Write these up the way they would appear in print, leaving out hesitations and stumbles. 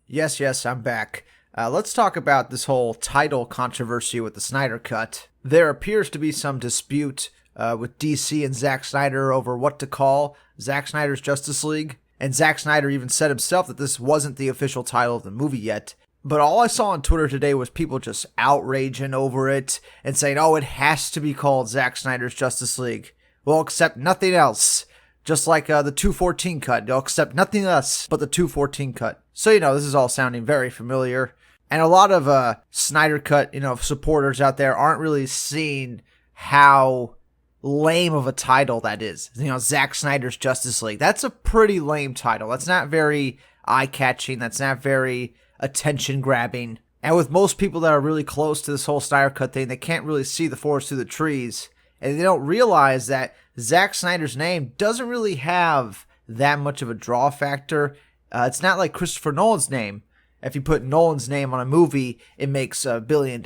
Yes, I'm back. Let's talk about this whole title controversy with the Snyder Cut. There appears to be some dispute with DC and Zack Snyder over what to call Zack Snyder's Justice League. And Zack Snyder even said himself that this wasn't the official title of the movie yet. But all I saw on Twitter today was people just outraging over it and saying, oh, it has to be called Zack Snyder's Justice League. We'll accept nothing else. Just like the 214 cut. They'll accept nothing else but the 214 cut. So, this is all sounding very familiar. And a lot of Snyder Cut, supporters out there aren't really seeing how lame of a title that is. Zack Snyder's Justice League. That's a pretty lame title. That's not very eye-catching. That's not very attention-grabbing. And with most people that are really close to this whole Snyder Cut thing, they can't really see the forest through the trees. And they don't realize that Zack Snyder's name doesn't really have that much of a draw factor. It's not like Christopher Nolan's name. If you put Nolan's name on a movie, it makes $1 billion.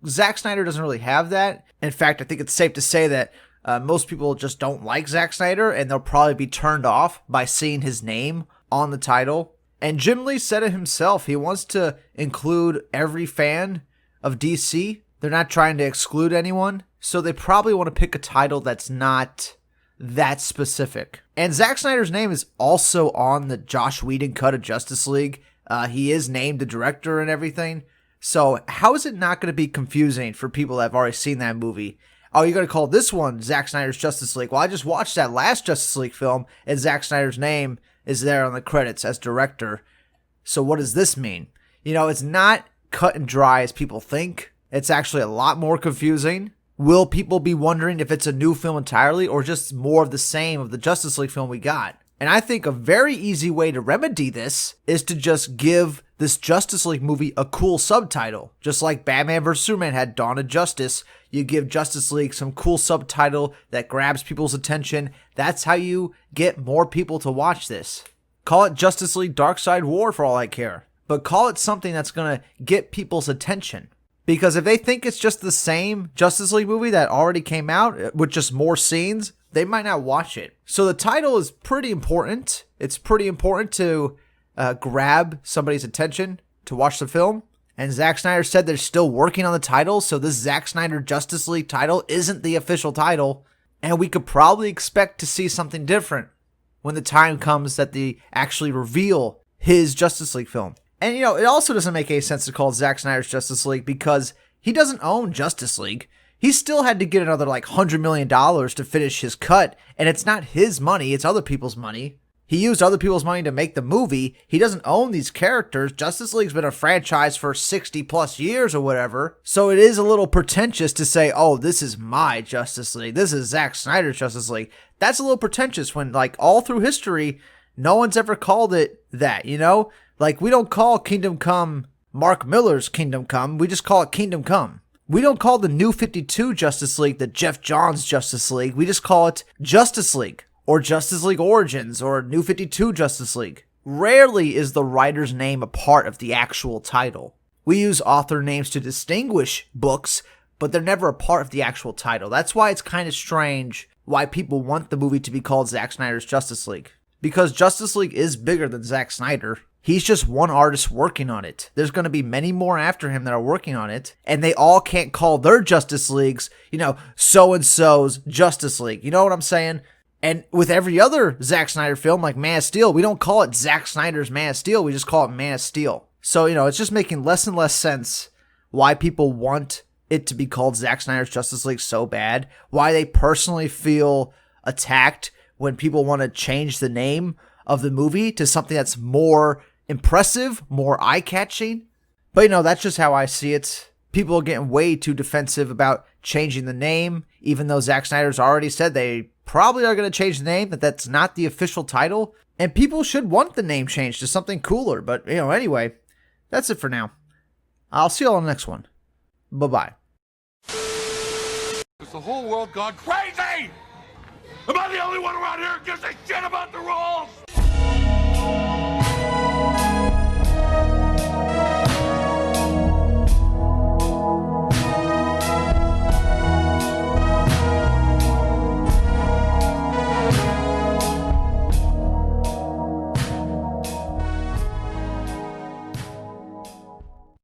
Zack Snyder doesn't really have that. In fact, I think it's safe to say that most people just don't like Zack Snyder, and they'll probably be turned off by seeing his name on the title. And Jim Lee said it himself. He wants to include every fan of DC. They're not trying to exclude anyone. So they probably want to pick a title that's not that specific. And Zack Snyder's name is also on the Joss Whedon cut of Justice League. He is named the director and everything. So how is it not going to be confusing for people that have already seen that movie? Oh, you're going to call this one Zack Snyder's Justice League. Well, I just watched that last Justice League film, and Zack Snyder's name is there on the credits as director. So what does this mean? It's not cut and dry as people think. It's actually a lot more confusing. Will people be wondering if it's a new film entirely or just more of the same of the Justice League film we got? And I think a very easy way to remedy this is to just give this Justice League movie a cool subtitle. Just like Batman vs. Superman had Dawn of Justice, you give Justice League some cool subtitle that grabs people's attention. That's how you get more people to watch this. Call it Justice League Darkseid War for all I care. But call it something that's going to get people's attention. Because if they think it's just the same Justice League movie that already came out with just more scenes, they might not watch it. So the title is pretty important. It's pretty important to grab somebody's attention to watch the film. And Zack Snyder said they're still working on the title, so this Zack Snyder Justice League title isn't the official title. And we could probably expect to see something different when the time comes that they actually reveal his Justice League film. And, it also doesn't make any sense to call it Zack Snyder's Justice League because he doesn't own Justice League. He still had to get another, $100 million to finish his cut, and it's not his money, it's other people's money. He used other people's money to make the movie. He doesn't own these characters. Justice League's been a franchise for 60-plus years or whatever, so it is a little pretentious to say, oh, this is my Justice League. This is Zack Snyder's Justice League. That's a little pretentious when, all through history, no one's ever called it that, we don't call Kingdom Come Mark Miller's Kingdom Come. We just call it Kingdom Come. We don't call the New 52 Justice League the Jeff Johns Justice League. We just call it Justice League or Justice League Origins or New 52 Justice League. Rarely is the writer's name a part of the actual title. We use author names to distinguish books, but they're never a part of the actual title. That's why it's kind of strange why people want the movie to be called Zack Snyder's Justice League. Because Justice League is bigger than Zack Snyder. He's just one artist working on it. There's going to be many more after him that are working on it. And they all can't call their Justice Leagues, so-and-so's Justice League. You know what I'm saying? And with every other Zack Snyder film, like Man of Steel, we don't call it Zack Snyder's Man of Steel. We just call it Man of Steel. So, it's just making less and less sense why people want it to be called Zack Snyder's Justice League so bad. Why they personally feel attacked when people want to change the name of the movie to something that's more impressive, more eye-catching. But, that's just how I see it. People are getting way too defensive about changing the name, even though Zack Snyder's already said they probably are going to change the name, that's not the official title. And people should want the name changed to something cooler. But, anyway, that's it for now. I'll see you all on the next one. Bye-bye. Is the whole world gone crazy? Am I the only one around here who gives a shit about the rules?